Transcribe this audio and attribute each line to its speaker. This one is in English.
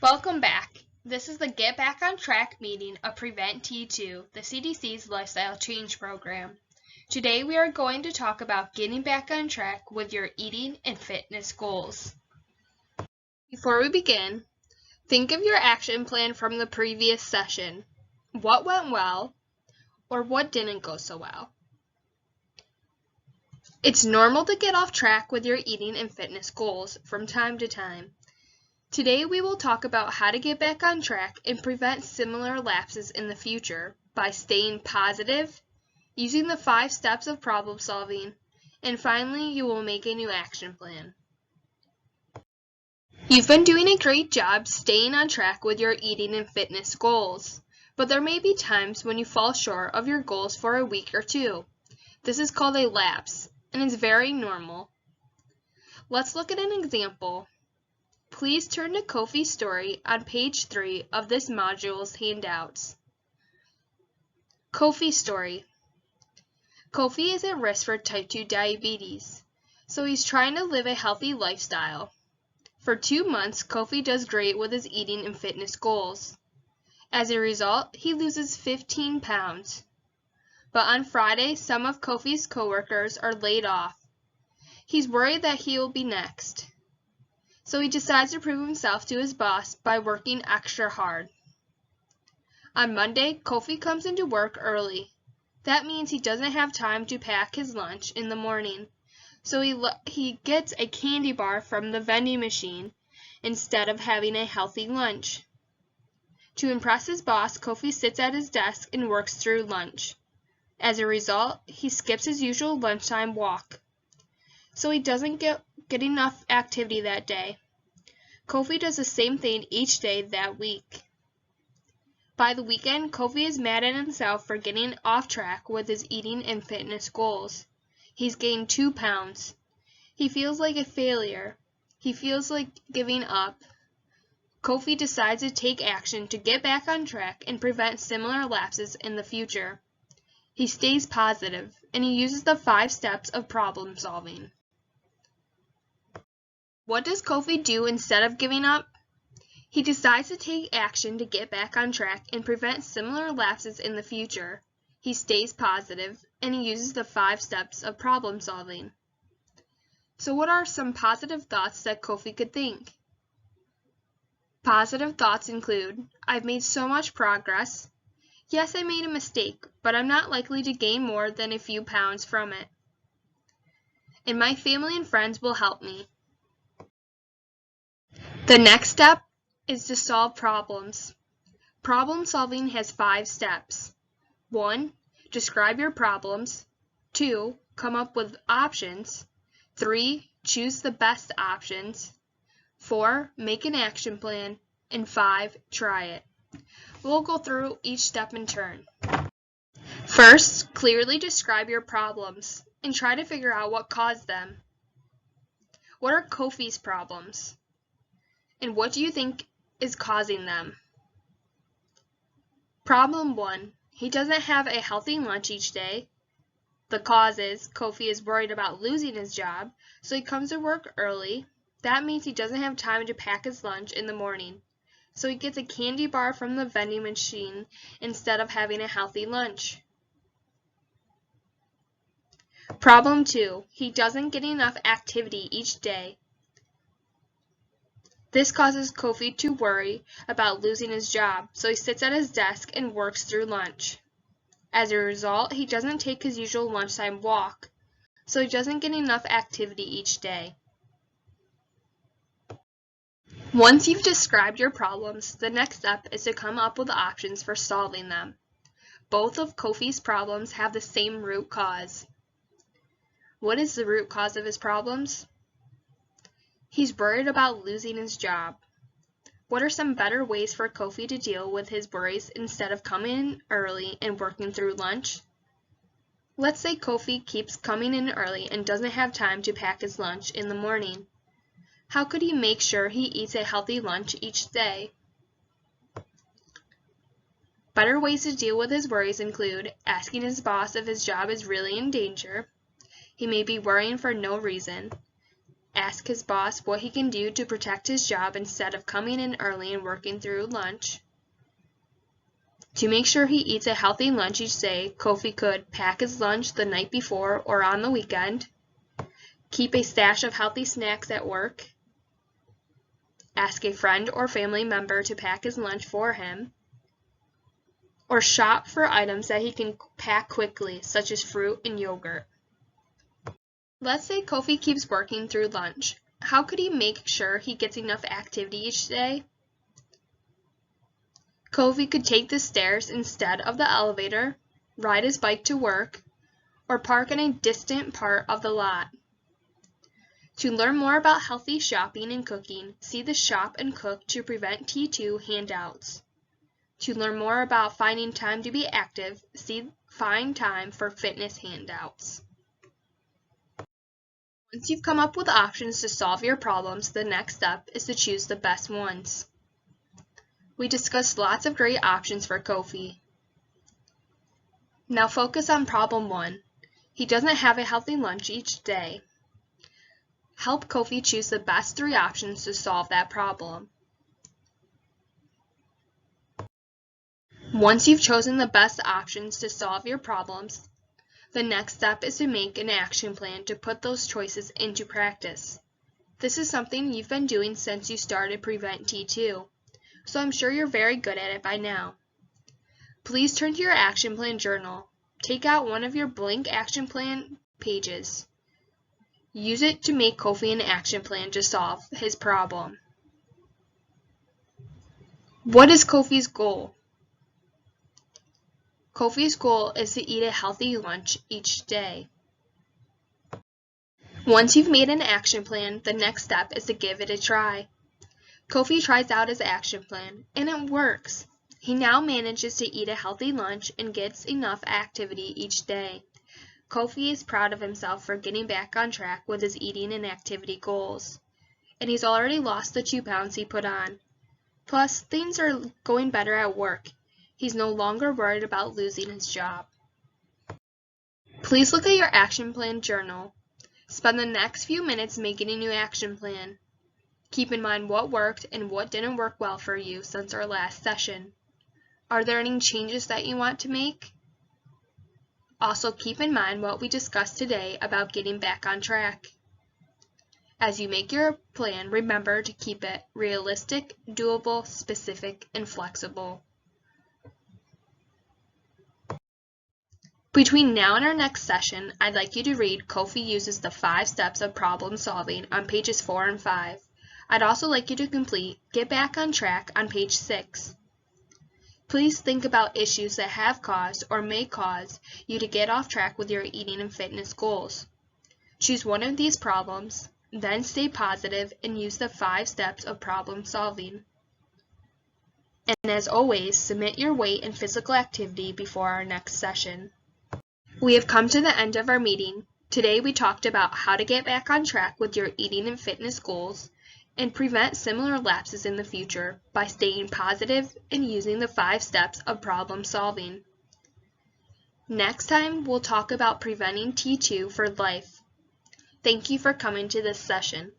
Speaker 1: Welcome back. This is the Get Back on Track meeting of Prevent T2, the CDC's Lifestyle Change Program. Today we are going to talk about getting back on track with your eating and fitness goals. Before we begin, think of your action plan from the previous session. What went well, or what didn't go so well? It's normal to get off track with your eating and fitness goals from time to time. Today we will talk about how to get back on track and prevent similar lapses in the future by staying positive, using the 5 steps of problem solving, and finally you will make a new action plan. You've been doing a great job staying on track with your eating and fitness goals, but there may be times when you fall short of your goals for a week or two. This is called a lapse, and is very normal. Let's look at an example. Please turn to Kofi's story on page 3 of this module's handouts. Kofi's story. Kofi is at risk for type 2 diabetes, so he's trying to live a healthy lifestyle. For 2 months, Kofi does great with his eating and fitness goals. As a result, he loses 15 pounds. But on Friday, some of Kofi's coworkers are laid off. He's worried that he will be next. So he decides to prove himself to his boss by working extra hard. On Monday, Kofi comes into work early. That means he doesn't have time to pack his lunch in the morning, so he gets a candy bar from the vending machine instead of having a healthy lunch. To impress his boss, Kofi sits at his desk and works through lunch. As a result, he skips his usual lunchtime walk, so he doesn't get enough activity that day. Kofi does the same thing each day that week. By the weekend, Kofi is mad at himself for getting off track with his eating and fitness goals. He's gained 2 pounds. He feels like a failure. He feels like giving up. Kofi decides to take action to get back on track and prevent similar lapses in the future. He stays positive, and he uses the 5 steps of problem solving. What does Kofi do instead of giving up? He decides to take action to get back on track and prevent similar lapses in the future. He stays positive, and he uses the 5 steps of problem solving. So what are some positive thoughts that Kofi could think? Positive thoughts include, I've made so much progress. Yes, I made a mistake, but I'm not likely to gain more than a few pounds from it. And my family and friends will help me. The next step is to solve problems. Problem solving has 5 steps. 1. Describe your problems. 2. Come up with options. 3. Choose the best options. 4. Make an action plan. And 5. Try it. We'll go through each step in turn. First, clearly describe your problems and try to figure out what caused them. What are Kofi's problems? And what do you think is causing them? Problem 1. He doesn't have a healthy lunch each day. The cause is Kofi is worried about losing his job, so he comes to work early. That means he doesn't have time to pack his lunch in the morning. So he gets a candy bar from the vending machine instead of having a healthy lunch. Problem 2. He doesn't get enough activity each day. This causes Kofi to worry about losing his job, so he sits at his desk and works through lunch. As a result, he doesn't take his usual lunchtime walk, so he doesn't get enough activity each day. Once you've described your problems, the next step is to come up with options for solving them. Both of Kofi's problems have the same root cause. What is the root cause of his problems? He's worried about losing his job. What are some better ways for Kofi to deal with his worries instead of coming in early and working through lunch? Let's say Kofi keeps coming in early and doesn't have time to pack his lunch in the morning. How could he make sure he eats a healthy lunch each day? Better ways to deal with his worries include asking his boss if his job is really in danger. He may be worrying for no reason. Ask his boss what he can do to protect his job instead of coming in early and working through lunch. To make sure he eats a healthy lunch each day, Kofi could pack his lunch the night before or on the weekend, keep a stash of healthy snacks at work, ask a friend or family member to pack his lunch for him, or shop for items that he can pack quickly, such as fruit and yogurt. Let's say Kofi keeps working through lunch. How could he make sure he gets enough activity each day? Kofi could take the stairs instead of the elevator, ride his bike to work, or park in a distant part of the lot. To learn more about healthy shopping and cooking, see the Shop and Cook to Prevent T2 handouts. To learn more about finding time to be active, see Find Time for Fitness handouts. Once you've come up with options to solve your problems, the next step is to choose the best ones. We discussed lots of great options for Kofi. Now focus on problem 1. He doesn't have a healthy lunch each day. Help Kofi choose the best 3 options to solve that problem. Once you've chosen the best options to solve your problems, the next step is to make an action plan to put those choices into practice. This is something you've been doing since you started Prevent T2, so I'm sure you're very good at it by now. Please turn to your action plan journal. Take out one of your blank action plan pages. Use it to make Kofi an action plan to solve his problem. What is Kofi's goal? Kofi's goal is to eat a healthy lunch each day. Once you've made an action plan, the next step is to give it a try. Kofi tries out his action plan, and it works. He now manages to eat a healthy lunch and gets enough activity each day. Kofi is proud of himself for getting back on track with his eating and activity goals. And he's already lost the 2 pounds he put on. Plus, things are going better at work. He's no longer worried about losing his job. Please look at your action plan journal. Spend the next few minutes making a new action plan. Keep in mind what worked and what didn't work well for you since our last session. Are there any changes that you want to make? Also keep in mind what we discussed today about getting back on track. As you make your plan, remember to keep it realistic, doable, specific, and flexible. Between now and our next session, I'd like you to read Kofi Uses the 5 Steps of Problem Solving on pages 4 and 5. I'd also like you to complete Get Back on Track on page 6. Please think about issues that have caused or may cause you to get off track with your eating and fitness goals. Choose one of these problems, then stay positive and use the 5 steps of problem solving. And as always, submit your weight and physical activity before our next session. We have come to the end of our meeting. Today we talked about how to get back on track with your eating and fitness goals and prevent similar lapses in the future by staying positive and using the 5 steps of problem solving. Next time, we'll talk about preventing T2 for life. Thank you for coming to this session.